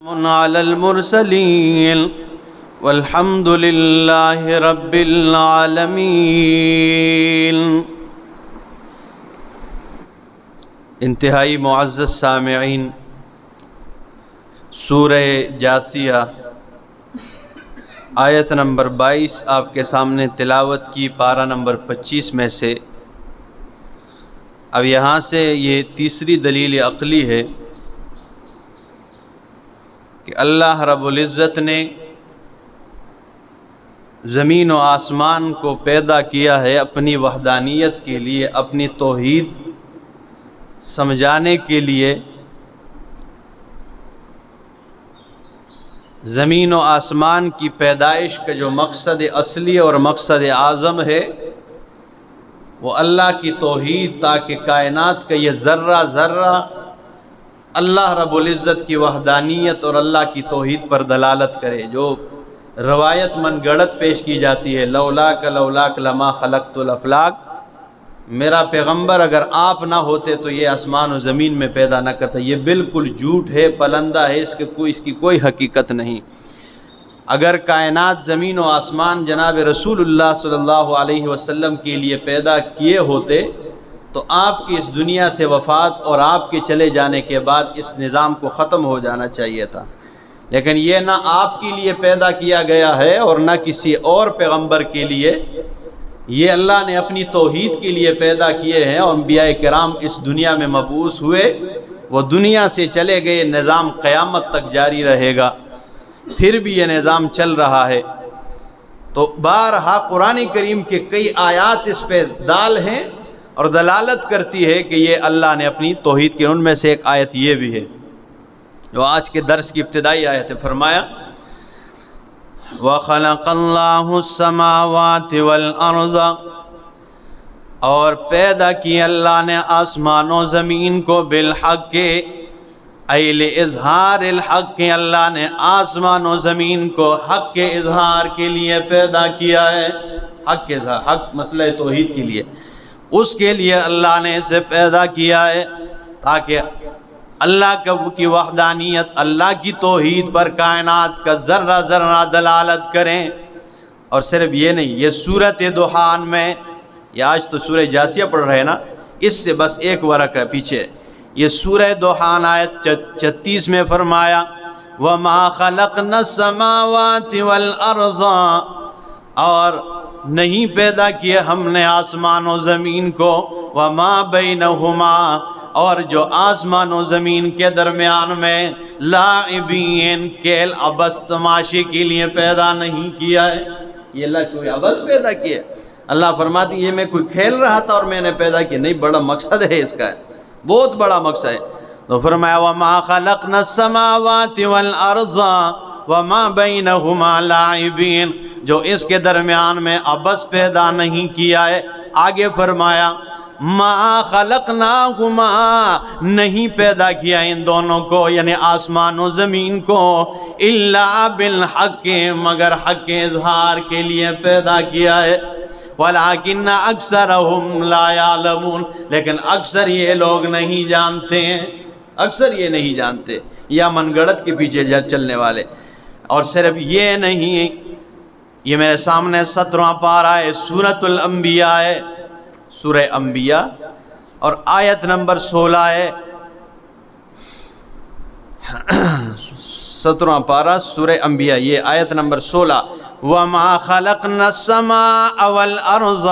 على المرسلين والحمد لله رب العالمين۔ انتہائی معزز سامعین، سورہ جاثیہ آیت نمبر 22 آپ کے سامنے تلاوت کی، پارہ نمبر 25 میں سے۔ اب یہاں سے یہ تیسری دلیل عقلی ہے کہ اللہ رب العزت نے زمین و آسمان کو پیدا کیا ہے اپنی وحدانیت کے لیے، اپنی توحید سمجھانے کے لیے۔ زمین و آسمان کی پیدائش کا جو مقصد اصلی اور مقصد اعظم ہے وہ اللہ کی توحید، تاکہ کائنات کا یہ ذرہ ذرہ اللہ رب العزت کی وحدانیت اور اللہ کی توحید پر دلالت کرے۔ جو روایت من گڑت پیش کی جاتی ہے، لولاک لولاک لما خلقت الافلاک، میرا پیغمبر اگر آپ نہ ہوتے تو یہ آسمان و زمین میں پیدا نہ کرتا، یہ بالکل جھوٹ ہے، پلندہ ہے، اس کی کوئی حقیقت نہیں۔ اگر کائنات زمین و آسمان جناب رسول اللہ صلی اللہ علیہ وسلم کے لیے پیدا کیے ہوتے تو آپ کی اس دنیا سے وفات اور آپ کے چلے جانے کے بعد اس نظام کو ختم ہو جانا چاہیے تھا، لیکن یہ نہ آپ کے لیے پیدا کیا گیا ہے اور نہ کسی اور پیغمبر کے لیے، یہ اللہ نے اپنی توحید کے لیے پیدا کیے ہیں۔ اور انبیاء کرام اس دنیا میں مبعوث ہوئے، وہ دنیا سے چلے گئے، نظام قیامت تک جاری رہے گا، پھر بھی یہ نظام چل رہا ہے۔ تو بارہا قرآن کریم کے کئی آیات اس پہ دال ہیں اور دلالت کرتی ہے کہ یہ اللہ نے اپنی توحید کی۔ ان میں سے ایک آیت یہ بھی ہے جو آج کے درس کی ابتدائی آیت ہے، فرمایا وَخَلَقَ اللَّهُ السَّمَاوَاتِ وَالْأَرْضَ، اور پیدا کی اللہ نے آسمان و زمین کو بالحق، ای لِاظْہَارِ الحق، اللہ نے آسمان و زمین کو حق کے اظہار کے لیے پیدا کیا ہے۔ حق کے اظہار، حق مسئلہ توحید کے لیے، اس کے لیے اللہ نے اسے پیدا کیا ہے تاکہ اللہ کی وحدانیت، اللہ کی توحید پر کائنات کا ذرہ ذرہ دلالت کریں۔ اور صرف یہ نہیں، یہ سورۃ دخان میں، یہ آج تو سورہ جاثیہ پڑھ رہے ہیں نا، اس سے بس ایک ورق ہے پیچھے، یہ سورہ دخان آیت 36 میں فرمایا وَمَا خَلَقْنَا السَّمَاوَاتِ وَالْأَرْضَ، اور نہیں پیدا کیے ہم نے آسمان و زمین کو، وَمَا بَيْنَهُمَا، اور جو آسمان و زمین کے درمیان میں، لاعبین، کھیل عبث تماشے کے لیے پیدا نہیں کیا ہے۔ یہ اللہ کوئی عبث پیدا کیا؟ اللہ فرماتی یہ میں کوئی کھیل رہا تھا اور میں نے پیدا کیا؟ نہیں، بڑا مقصد ہے اس کا، بہت بڑا مقصد ہے۔ تو فرمایا وَمَا خَلَقْنَا السَّمَاوَاتِ وَالْأَرْضَ وَمَا بَيْنَهُمَا لَاعِبِينَ، جو اس کے درمیان میں عبث پیدا نہیں کیا ہے۔ آگے فرمایا مَا خَلَقْنَاهُمَا، نہیں پیدا کیا ان دونوں کو، یعنی آسمان و زمین کو، إِلَّا بِالْحَقِّ، مگر حق کے اظہار کے لیے پیدا کیا ہے۔ وَلَٰكِنَّ أَكْثَرَهُمْ لَا يَعْلَمُونَ، لیکن اکثر یہ لوگ نہیں جانتے ہیں، اکثر یہ نہیں جانتے، یا من گڑت کے پیچھے چلنے والے۔ اور صرف یہ نہیں، یہ میرے سامنے 17واں پارہ ہے، سورۃ الانبیاء ہے، سورہ انبیاء، اور آیت نمبر 16 ہے، 17واں پارہ سورہ انبیاء، یہ آیت نمبر 16 وَمَا خَلَقْنَا السَّمَاءَ وَالْأَرْضَ،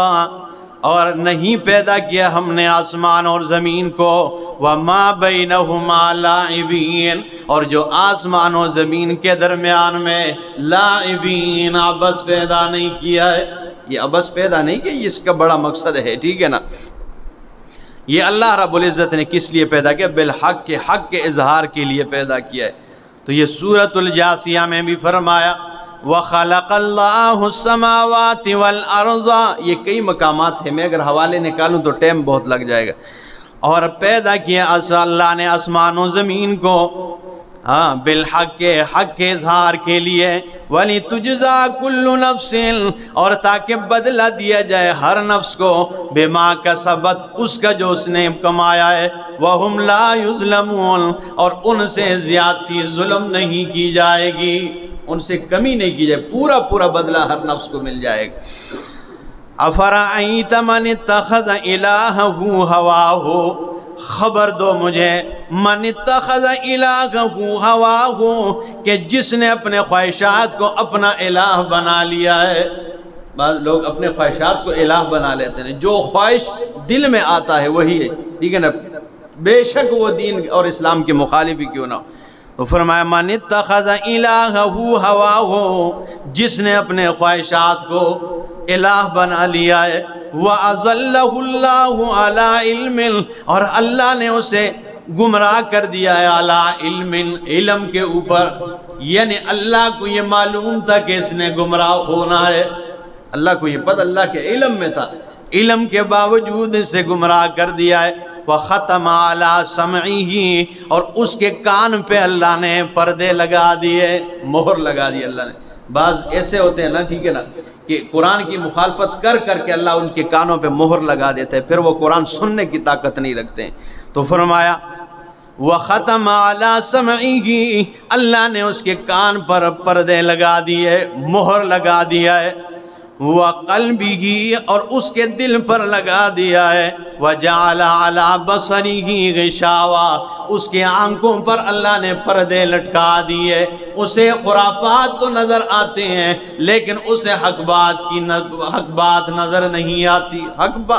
اور نہیں پیدا کیا ہم نے آسمان اور زمین کو، وَمَا بَيْنَهُمَا لَاعِبِينَ، اور جو آسمان و زمین کے درمیان میں لاعبین، عبث پیدا نہیں کیا ہے۔ یہ عبث پیدا نہیں کیا، اس کا بڑا مقصد ہے، ٹھیک ہے نا۔ یہ اللہ رب العزت نے کس لیے پیدا کیا؟ بالحق، کے حق کے اظہار کے لیے پیدا کیا ہے۔ تو یہ سورۃ الجاثیہ میں بھی فرمایا وَخَلَقَ اللَّهُ السَّمَاوَاتِ وَالْأَرْضَ، یہ کئی مقامات ہیں، میں اگر حوالے نکالوں تو ٹائم بہت لگ جائے گا۔ اور پیدا کیا اللہ نے آسمان و زمین کو، ہاں بالحق کے حق کے اظہار کے لیے، وَلِتُجْزَا كُلُّ نَفْسٍ اور تاکہ بدلہ دیا جائے ہر نفس کو، بِمَا كَسَبَتْ اس کا جو اس نے کمایا ہے، وَهُمْ لَا يُظْلَمُونَ اور ان سے زیادتی ظلم نہیں کی جائے گی، ان سے کمی نہیں کی جائے، پورا پورا بدلہ ہر نفس کو مل جائے گا۔ أَفَرَأَيْتَ مَنِ اتَّخَذَ إِلَٰهَهُ هَوَاهُ خبر دو مجھے، من اتخذ الہہ ہواہ کہ جس نے اپنے خواہشات کو اپنا الہ بنا لیا ہے۔ بعض لوگ اپنے خواہشات کو الہ بنا لیتے ہیں، جو خواہش دل میں آتا ہے وہی ہے، ٹھیک ہے نا، بے شک وہ دین اور اسلام کے مخالف ہی کیوں نہ ہو۔ تو فرمایا من اتخذ الہہ ہواہ جس نے اپنے خواہشات کو الہ بنا لیا ہے، وَأَضَلَّهُ اللَّهُ عَلَىٰ عِلْمٍ اور اللہ نے اسے گمراہ کر دیا ہے عَلَىٰ عِلْمٍ علم کے اوپر، یعنی اللہ کو یہ معلوم تھا کہ اس نے گمراہ ہونا ہے، اللہ کو یہ پتہ اللہ کے علم میں تھا، علم کے باوجود اسے گمراہ کر دیا ہے۔ وَخَتَمَ عَلَىٰ سَمْعِهِ اور اس کے کان پہ اللہ نے پردے لگا دیے، مہر لگا دی اللہ نے۔ بعض ایسے ہوتے ہیں نا، ٹھیک ہے نا، کہ قرآن کی مخالفت کر کر کے اللہ ان کے کانوں پہ مہر لگا دیتا ہے، پھر وہ قرآن سننے کی طاقت نہیں رکھتے ہیں۔ تو فرمایا وَخَتَمَ عَلَىٰ سَمْعِهِ اللہ نے اس کے کان پر پردے لگا دیے، مہر لگا دیا ہے، وَقَلْبِهِ اور اس کے دل پر لگا دیا ہے، وَجَعَلَ عَلَىٰ بَصَرِهِ غِشَاوَةً اس کے آنکھوں پر اللہ نے پردے لٹکا دیے، اسے خرافات تو نظر آتے ہیں لیکن اسے حق بات نظر نہیں آتی، حق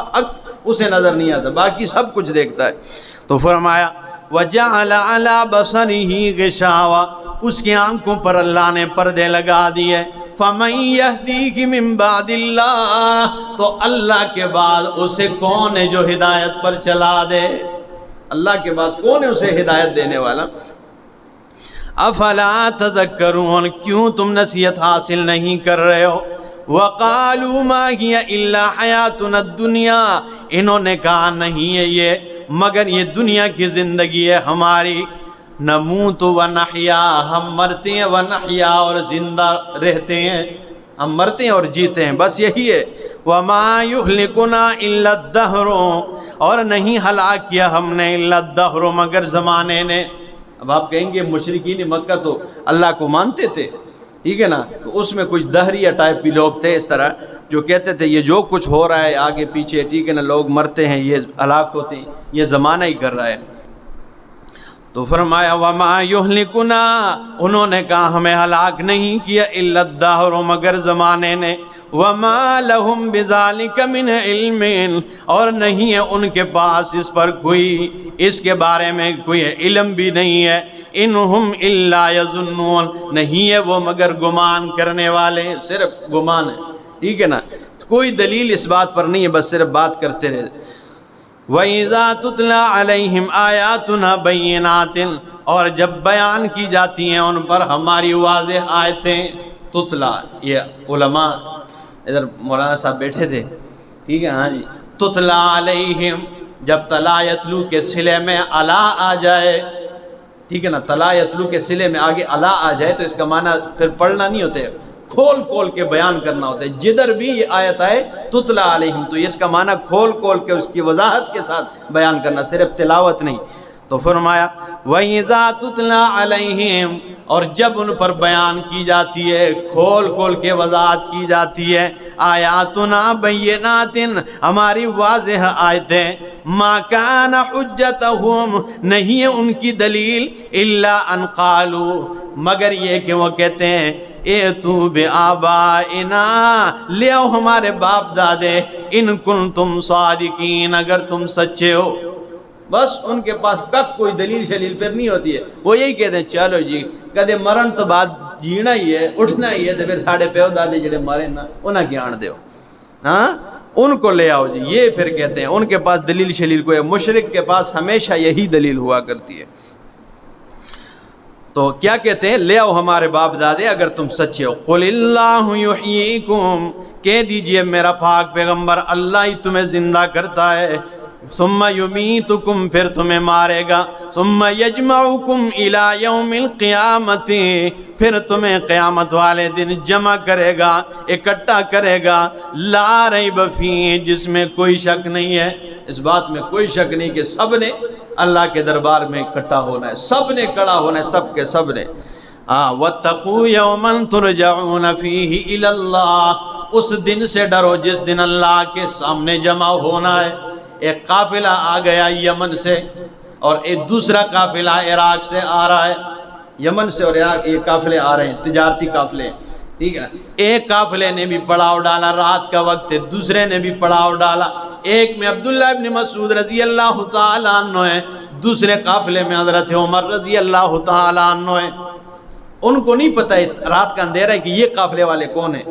اسے نظر نہیں آتا، باقی سب کچھ دیکھتا ہے۔ تو فرمایا وَجَعَلَ عَلَىٰ بَصَرِهِ غِشَاوَةً اس کی آنکھوں پر اللہ نے پردے لگا دیے۔ فَمَن يَهْدِيهِ مِن بَعْدِ اللَّهِ تو اللہ کے بعد اسے کون ہے جو ہدایت پر چلا دے، اللہ کے بعد کون ہے اسے ہدایت دینے والا۔ افلا تذکرون کیوں تم نصیحت حاصل نہیں کر رہے ہو۔ وَقَالُوا مَا هِيَ إِلَّا حَيَاتُنَا الدُّنْيَا انہوں نے کہا نہیں ہے یہ مگر یہ دنیا کی زندگی ہے ہماری، نموت و نحیا ہم مرتے ہیں، ونحیا اور زندہ رہتے ہیں، ہم مرتے ہیں اور جیتے ہیں، بس یہی ہے۔ وَمَا يُهْلِكُنَا إِلَّا الدَّهْرُ اور نہیں ہلاک کیا ہم نے إِلَّا الدَّهْرُ مگر زمانے نے۔ اب آپ کہیں گے مشرکین مکہ تو اللہ کو مانتے تھے، ٹھیک ہے نا، تو اس میں کچھ دہریہ ٹائپ بھی لوگ تھے اس طرح جو کہتے تھے یہ جو کچھ ہو رہا ہے آگے پیچھے، ٹھیک ہے نا، لوگ مرتے ہیں، یہ ہلاک ہوتے ہیں، یہ زمانہ ہی کر رہا ہے۔ تو فرمایا وَمَا يُهْلِكُنَا انہوں نے کہا ہمیں ہلاک نہیں کیا إِلَّا الدَّهْرُ مگر زمانے نے، وَمَا لَهُمْ بِذَلِكَ مِنْ عِلْمٍ اور نہیں ہے ان کے پاس اس پر کوئی، اس کے بارے میں کوئی علم بھی نہیں ہے۔ إِنْهُمْ إِلَّا يَظُنُّونَ نہیں ہے وہ مگر گمان کرنے والے، صرف گمان ہے، ٹھیک ہے نا، کوئی دلیل اس بات پر نہیں ہے، بس صرف بات کرتے رہے۔ وَإِذَا تُتْلَىٰ عَلَيْهِمْ آيَاتُنَا بَيِّنَاتٍ اور جب بیان کی جاتی ہیں ان پر ہماری واضح آیتیں، تتلا یہ علماء ادھر مولانا صاحب بیٹھے تھے، ٹھیک ہے، ہاں جی، تتلا علیہم جب تلا یتلو کے صلے میں علا آ جائے، ٹھیک ہے نا، تلا یتلو کے صلے میں آگے علا آ جائے تو اس کا معنی پھر پڑھنا نہیں ہوتے، کھول کھول کے بیان کرنا ہوتا ہے۔ جدھر بھی یہ آیت آئے تتلا علیہم تو اس کا معنی کھول کھول کے اس کی وضاحت کے ساتھ بیان کرنا، صرف تلاوت نہیں۔ تو فرمایا وَإِذَا تُتْلَىٰ عَلَيْهِمْ اور جب ان پر بیان کی جاتی ہے، کھول کھول کے وضاحت کی جاتی ہے، آیاتنا بینات ہماری واضح آیتیں، ما کان حجتہم نہیں ہے ان کی دلیل، الا ان قالوا مگر یہ کہ وہ کہتے ہیں ایتو بآبائنا لے آؤ ہمارے باپ دادے، ان کنتم صادقین اگر تم سچے ہو۔ بس ان کے پاس کب کوئی دلیل شلیل پر نہیں ہوتی ہے، وہ یہی کہتے ہیں چلو جی کدے مرن تو بعد جینا ہی ہے، اٹھنا ہی ہے، تو پھر ساڑھے پیو دادے جڑے مارے نا انہاں کی آن دیو، ہاں ان کو لے آؤ جی، یہ پھر کہتے ہیں ان کے پاس دلیل شلیل کوئی، مشرک کے پاس ہمیشہ یہی دلیل ہوا کرتی ہے۔ تو کیا کہتے ہیں لے آؤ ہمارے باپ دادے اگر تم سچے ہو۔ قل اللہ یحییکم کہہ دیجئے میرا پاک پیغمبر اللہ ہی تمہیں زندہ کرتا ہے، ثم یمیتکم، پھر تمہیں مارے گا، ثم یجمعکم الی یوم القیامت، پھر تمہیں قیامت والے دن جمع کرے گا، اکٹھا کرے گا، لا ریب فیہ، جس میں کوئی شک نہیں ہے، اس بات میں کوئی شک نہیں کہ سب نے اللہ کے دربار میں اکٹھا ہونا ہے، سب نے کھڑا ہونا ہے، سب کے سب نے۔ واتقوا یوما ترجعون فیہ الی اللہ، اس دن سے ڈرو جس دن اللہ کے سامنے جمع ہونا ہے۔ ایک قافلہ آ گیا یمن سے اور ایک دوسرا قافلہ عراق سے آ رہا ہے، یمن سے اور عراق یہ قافلے آ رہے ہیں، تجارتی قافلے، ٹھیک ہے نا۔ ایک قافلے نے بھی پڑاؤ ڈالا، رات کا وقت ہے، دوسرے نے بھی پڑاؤ ڈالا، ایک میں عبداللہ ابن مسعود رضی اللہ تعالیٰ عنہ ہے، دوسرے قافلے میں حضرت عمر رضی اللہ تعالیٰ عنہ ہے۔ ان کو نہیں پتہ ہے، رات کا اندھیرا ہے، کہ یہ قافلے والے کون ہیں،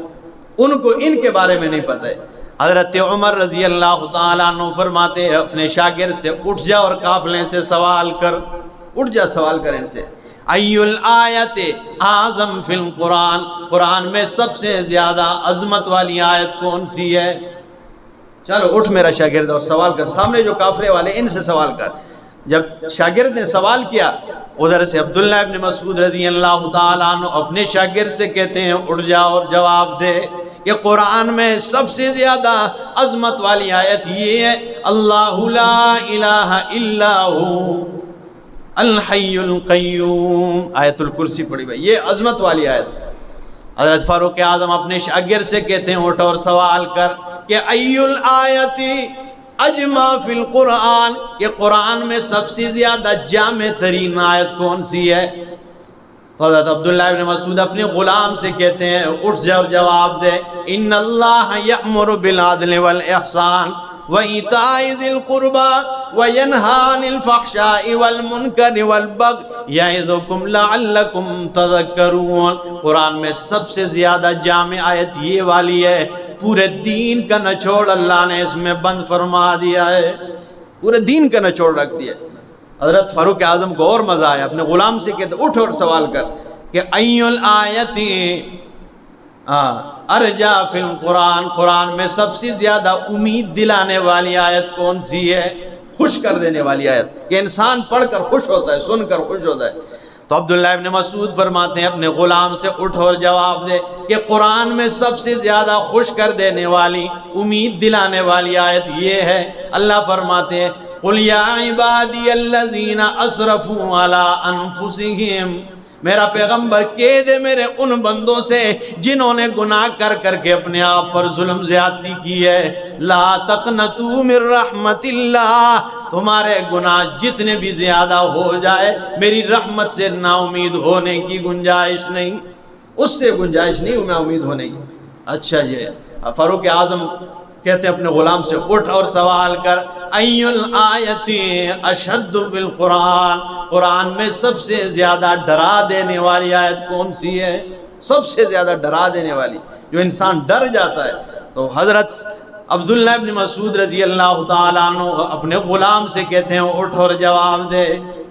ان کو ان کے بارے میں نہیں پتہ ہے۔ حضرت عمر رضی اللہ تعالیٰ عنہ فرماتے ہیں اپنے شاگرد سے، اٹھ جا اور قافلے سے سوال کر، اٹھ جا سوال کر ان سے، ای الآیت اعظم فی القرآن، قرآن میں سب سے زیادہ عظمت والی آیت کون سی ہے؟ چلو اٹھ میرا شاگرد اور سوال کر، سامنے جو قافلے والے ان سے سوال کر۔ جب شاگرد نے سوال کیا، ادھر سے عبداللہ ابن مسعود رضی اللہ تعالیٰ عنہ اپنے شاگرد سے کہتے ہیں اٹھ جا اور جواب دے کہ قرآن میں سب سے زیادہ عظمت والی آیت یہ ہے، اللہ لا الہ الا ہو الحی القیوم، آیت الکرسی پڑھی بھائی، یہ عظمت والی آیت۔ حضرت فاروق اعظم اپنے شاگرد سے کہتے ہیں اٹھ اور سوال کر کہ ای الآیت اجمع فی القرآن، کہ قرآن میں سب سے زیادہ جامع ترین آیت کون سی ہے؟ حضرت عبداللہ ابن مسعود اپنے غلام سے کہتے ہیں اٹھ جا اور جواب دے، ان اللہ یأمر بالعدل والاحسان وایتاء ذی القربى وینہی عن الفحشاء والمنکر والبغی یعظکم لعلکم تذکرون۔ قرآن میں سب سے زیادہ جامع آیت یہ والی ہے، پورے دین کا نچوڑ اللہ نے اس میں بند فرما دیا ہے، پورے دین کا نچوڑ رکھ دیا۔ حضرت فاروق اعظم کو اور مزہ آیا، اپنے غلام سے کہتے اٹھ اور سوال کر کہ ای الآیت ارجا فی القرآن، قرآن میں سب سے زیادہ امید دلانے والی آیت کون سی ہے، خوش کر دینے والی آیت کہ انسان پڑھ کر خوش ہوتا ہے، سن کر خوش ہوتا ہے۔ تو عبداللہ ابن مسعود فرماتے ہیں اپنے غلام سے اٹھ اور جواب دے کہ قرآن میں سب سے زیادہ خوش کر دینے والی، امید دلانے والی آیت یہ ہے، اللہ فرماتے ہیں قُلْ يَا عِبَادِيَ الَّذِينَ أَسْرَفُوا عَلَىٰ أَنفُسِهِمْ، میرا پیغمبر کہہ دے میرے ان بندوں سے جنہوں نے گناہ کر کر کے اپنے آپ پر ظلم زیادتی کی ہے، لا تقنطوا من رحمت اللہ، تمہارے گناہ جتنے بھی زیادہ ہو جائے میری رحمت سے نا امید ہونے کی گنجائش نہیں، اس سے گنجائش نہیں نا امید ہونے کی۔ اچھا یہ فاروق اعظم کہتے ہیں اپنے غلام سے اٹھ اور سوال کر ای الآیت اشد فی القرآن، قرآن میں سب سے زیادہ ڈرا دینے والی آیت کون سی ہے؟ سب سے زیادہ ڈرا دینے والی، جو انسان ڈر جاتا ہے۔ تو حضرت عبداللہ ابن مسعود رضی اللہ تعالیٰ عنہ اپنے غلام سے کہتے ہیں اٹھ اور جواب دے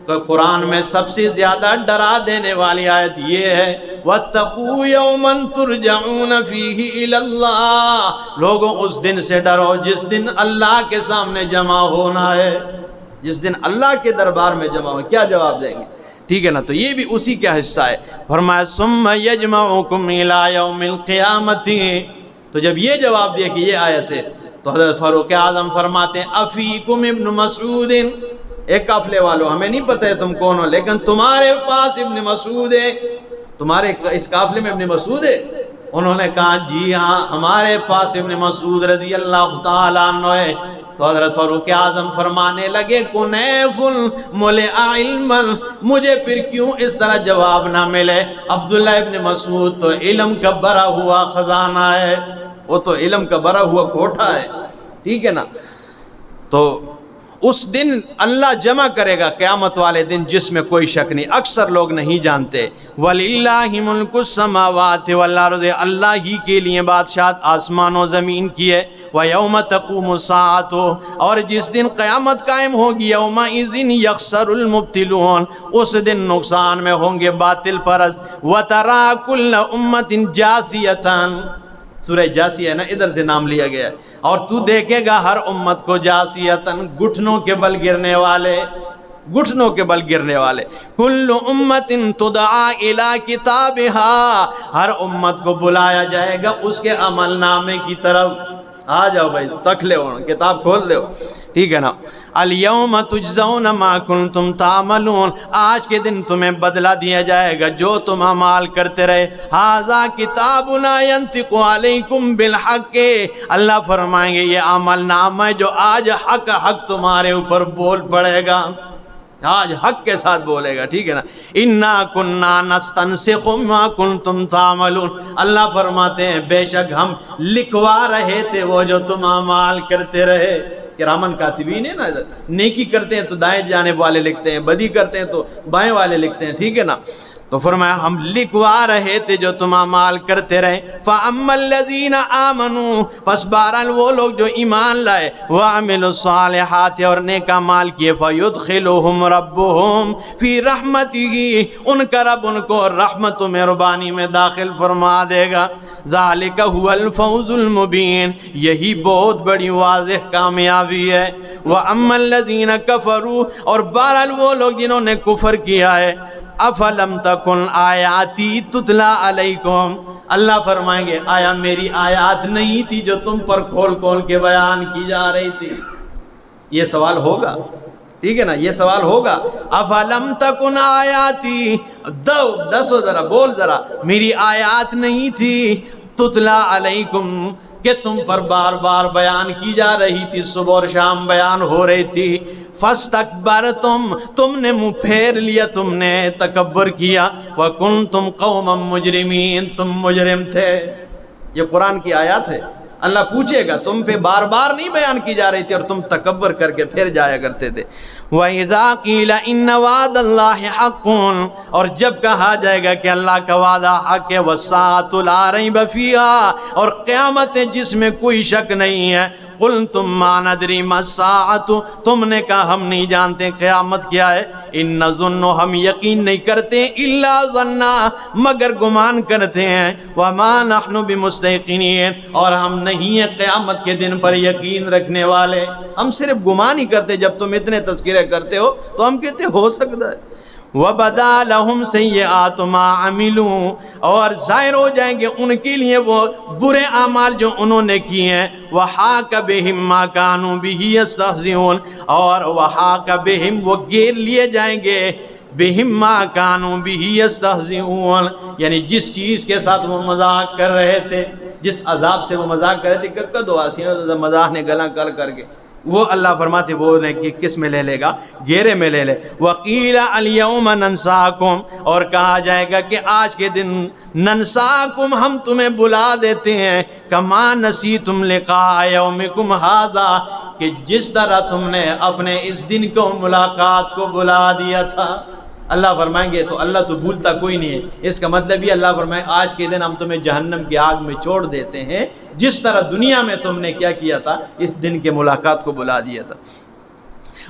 کہ قرآن میں سب سے زیادہ ڈرا دینے والی آیت یہ ہے وَاتَّقُوا يَوْمًا تُرْجَعُونَ فِيهِ إِلَى اللَّهِ، لوگوں اس دن سے ڈرو جس دن اللہ کے سامنے جمع ہونا ہے، جس دن اللہ کے دربار میں جمع ہو۔ کیا جواب دیں گے؟ ٹھیک ہے نا، تو یہ بھی اسی کا حصہ ہے۔ فرمایا ثُمَّ يَجْمَعُكُمْ إِلَىٰ يَوْمِ الْقِيَامَةِ، تو جب یہ جواب دیا کہ یہ آیت ہے تو حضرت فاروق اعظم فرماتے ہیں افیکم ابن مسعود، ایک قافلے والو ہمیں نہیں پتہ ہے تم کون ہو، لیکن تمہارے پاس ابن مسعود ہے، تمہارے اس قافلے میں ابن مسعود ہے؟ انہوں نے کہا جی ہاں ہمارے پاس ابن مسعود رضی اللہ تعالیٰ عنہ ہے۔ تو حضرت فاروق اعظم فرمانے لگے کنیف ملئ علما، مجھے پھر کیوں اس طرح جواب نہ ملے؟ عبداللہ ابن مسعود تو علم کا بھرا ہوا خزانہ ہے، وہ تو علم کا بھرا ہوا کوٹھا ہے، ٹھیک ہے نا۔ تو اس دن اللہ جمع کرے گا قیامت والے دن جس میں کوئی شک نہیں، اکثر لوگ نہیں جانتے۔ وَلِلَّهِ مُلْكُ السَّمَاوَاتِ وَالْأَرْضِ، اللہ ہی کے لیے بادشاہت آسمان و زمین کی ہے۔ وَيَوْمَ تَقُومُ السَّاعَةُ، اور جس دن قیامت قائم ہوگی يَوْمَئِذٍ يَخْسَرُ الْمُبْطِلُونَ، اس دن نقصان میں ہوں گے باطل پرست۔ وَتَرَىٰ كُلَّ أُمَّةٍ جَاثِيَةً، سورہ جاسیہ ہے نا، ادھر سے نام لیا گیا ہے. اور تو دیکھے گا ہر امت کو جاسیتن، گھٹنوں کے بل گرنے والے، گھٹنوں کے بل گرنے والے. کل امت تدعا الی کتابہا، ہر امت کو بلایا جائے گا اس کے عمل نامے کی طرف. آ جاؤ بھائی، تک لے کتاب کھول دو، ٹھیک ہے نا. الیوم تجزون ما کنتم تعملون، آج کے دن تمہیں بدلہ دیا جائے گا جو تم اعمال کرتے رہے. ھذا کتابنا ینطق علیکم بالحق، اللہ فرمائیں گے یہ عمل نامہ ہے جو آج حق تمہارے اوپر بول پڑے گا، آج حق کے ساتھ بولے گا، ٹھیک ہے نا. انا کننا نستنسخ ما کنتم تعملون، اللہ فرماتے ہیں بے شک ہم لکھوا رہے تھے وہ جو تم اعمال کرتے رہے. کرامن کاتبین ہے نا، ادھر نیکی کرتے ہیں تو دائیں جانب والے لکھتے ہیں، بدی کرتے ہیں تو بائیں والے لکھتے ہیں، ٹھیک ہے نا. تو فرمایا ہم لکھوا رہے تھے جو تم اعمال کرتے رہے. فَأَمَّا الَّذِينَ آمَنُوا، پس بہرحال وہ لوگ جو ایمان لائے، وَعَمِلُوا الصَّالِحَاتِ، اور نیک اعمال کیے، فَيُدْخِلُهُمْ رَبُّهُمْ فِي رَحْمَتِهِ، ان کا رب ان کو رحمت و مہربانی میں داخل فرما دے گا. ذَلِكَ هُوَ الْفَوْزُ الْمُبِينُ، یہی بہت بڑی واضح کامیابی ہے. وَأَمَّا الَّذِينَ كَفَرُوا، اور بہرحال وہ لوگ جنہوں نے کفر کیا ہے، افلم تکن آیاتی تتلا علیکم، اللہ فرمائیں گے آیا میری آیات نہیں تھی جو تم پر کھول کھول کے بیان کی جا رہی تھی. یہ سوال ہوگا، ٹھیک ہے نا، یہ سوال ہوگا. افلم تکن آیاتی، دسو ذرا، بول ذرا، میری آیات نہیں تھی تتلا علیکم کہ تم پر بار بار بیان کی جا رہی تھی، صبح اور شام بیان ہو رہی تھی. فاستکبرتم، تم نے منہ پھیر لیا، تم نے تکبر کیا. وکنتم قوما مجرمین، تم مجرم تھے. یہ قرآن کی آیات ہے. اللہ پوچھے گا تم پہ بار بار نہیں بیان کی جا رہی تھی اور تم تکبر کر کے پھر جایا کرتے تھے. وَإِذَا قِيلَ إِنَّ وَعْدَ اللَّهِ حَقٌّ، اور جب کہا جائے گا کہ اللہ کا وعدہ حق ہے. وَالسَّاعَةُ لَا رَيْبَ فِيهَا، اور قیامت ہے جس میں کوئی شک نہیں ہے. قُلْتُمْ مَا نَدْرِي مَا السَّاعَةُ، تم نے کہا ہم نہیں جانتے قیامت کیا ہے. إِن نَظُنُّ، ہم یقین نہیں کرتے. إِلَّا ظَنًّا، مگر گمان کرتے ہیں. وَمَا نَحْنُ بِمُسْتَيْقِنِينَ، اور ہم نہیں ہیں قیامت کے دن پر یقین رکھنے والے، ہم صرف گمان ہی کرتے. جب تم اتنے تذکرے کرتے ہو تو ہم کہتے ہو سکتا ہے. وَبَدَا لَهُمْ سَيِّئَاتُ مَا عَمِلُوا، اور ظاہر ہو جائیں گے ان کے لیے وہ برے اعمال جو انہوں نے کیے ہیں. وَحَاقَ بِهِمْ مَا كَانُوا بِهِ يَسْتَهْزِئُونَ، اور وَحَاقَ بِهِمْ، وہ گیر لیے جائیں گے، بِهِمْ مَا كَانُوا بِهِ يَسْتَهْزِئُونَ، یعنی جس چیز کے ساتھ وہ مذاق کر رہے تھے، جس عذاب سے وہ مذاق کر رہے تھے. کدو آسیاں مذاق نے گلاں کر کے، وہ اللہ فرماتے وہ کس میں لے لے گا؟ گھیرے میں لے لے. وَقِيلَ الْيَوْمَ نَنْسَاكُمْ، اور کہا جائے گا کہ آج کے دن ننساکم، ہم تمہیں بلا دیتے ہیں. كَمَا نَسِيتُمْ لِقَاءَ يَوْمِكُمْ هَذَا، کہ جس طرح تم نے اپنے اس دن کو، ملاقات کو بلا دیا تھا. اللہ فرمائیں گے تو اللہ تو بھولتا کوئی نہیں ہے. اس کا مطلب یہ اللہ فرمائے آج کے دن ہم تمہیں جہنم کی آگ میں چھوڑ دیتے ہیں جس طرح دنیا میں تم نے کیا کیا تھا، اس دن کے ملاقات کو بلا دیا تھا.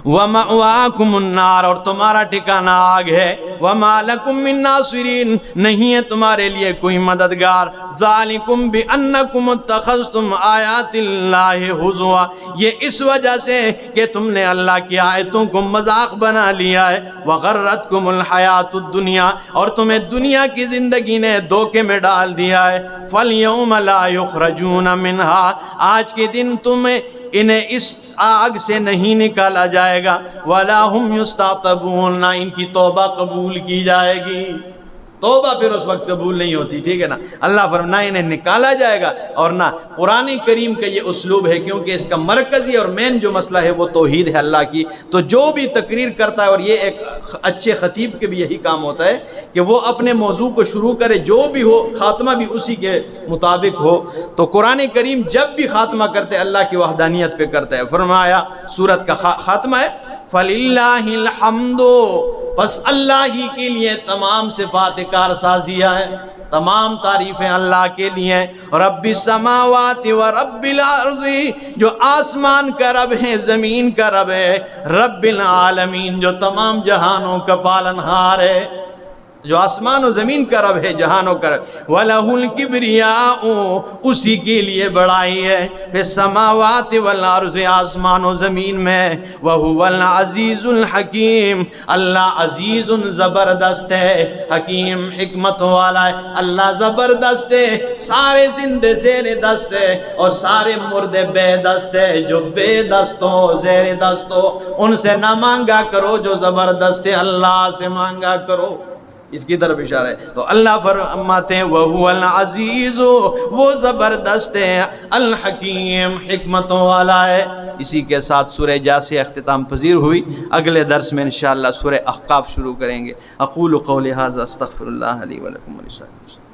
وَمَأْوَاكُمُ النَّارُ، اور تمہارا ٹھکانہ آگ ہے. وَمَا لَكُم مِّن نَّاصِرِينَ، نہیں ہے تمہارے لیے کوئی مددگار. ذَلِكُمْ بِأَنَّكُمُ اتَّخَذْتُمْ آيَاتِ اللَّهِ هُزُوًا، یہ اس وجہ سے کہ تم نے اللہ کی آیتوں کو مذاق بنا لیا ہے. وَغَرَّتْكُمُ الْحَيَاةُ الدُّنْيَا، اور تمہیں دنیا کی زندگی نے دھوکے میں ڈال دیا ہے. فَالْيَوْمَ لَا يُخْرَجُونَ مِنْهَا، آج کے دن تمہیں انہیں اس آگ سے نہیں نکالا جائے گا. وَلَا هُمْ يُسْتَعْتَبُونَ، نہ ان کی توبہ قبول کی جائے گی. توبہ پھر اس وقت قبول نہیں ہوتی، ٹھیک ہے نا. اللہ فرمائے نہ انہیں نکالا جائے گا اور نہ. قرآن کریم کا یہ اسلوب ہے کیونکہ اس کا مرکزی اور مین جو مسئلہ ہے وہ توحید ہے اللہ کی. تو جو بھی تقریر کرتا ہے، اور یہ ایک اچھے خطیب کے بھی یہی کام ہوتا ہے کہ وہ اپنے موضوع کو شروع کرے، جو بھی ہو خاتمہ بھی اسی کے مطابق ہو. تو قرآن کریم جب بھی خاتمہ کرتے اللہ کی وحدانیت پہ کرتا ہے. فرمایا سورت کا خاتمہ ہے فَلِلَّهِ الْحَمْدُ، بس اللہ ہی کے لیے تمام صفات کارسازیاں ہیں، تمام تعریفیں اللہ کے لیے. رب السماوات و رب الارض، جو آسمان کا رب ہے، زمین کا رب ہے. رب العالمین، جو تمام جہانوں کا پالنہار ہے. جو آسمان و زمین کا رب ہے، جہانوں کا رب. وَلَهُ الْكِبْرِيَاءُ، اسی کے لیے بڑائی ہے فِي السَّمَاوَاتِ وَالْأَرْضِ، آسمان و زمین میں. وَهُوَ الْعَزِيزُ الْحَكِيمُ، اللہ عزیز زبردست ہے، حکیم حکمت والا ہے. اللہ زبردست ہے، سارے زندے زیر دست ہے اور سارے مردے بے دست ہے. جو بے دست ہو، زیر دست ہو، ان سے نہ مانگا کرو، جو زبردست ہے اللہ سے مانگا کرو. اس کی طرف اشارہ ہے. تو اللہ فرماتے ہیں وَهُوَ الْعَزِيزُ، وہ زبردست ہے، الحکیم حکمتوں والا ہے. اسی کے ساتھ سورہ جاثیہ اختتام پذیر ہوئی. اگلے درس میں انشاءاللہ سورہ احقاف شروع کریں گے. اقول قولی ھذا استغفر اللہ لی ولکم ولسائر المسلمین.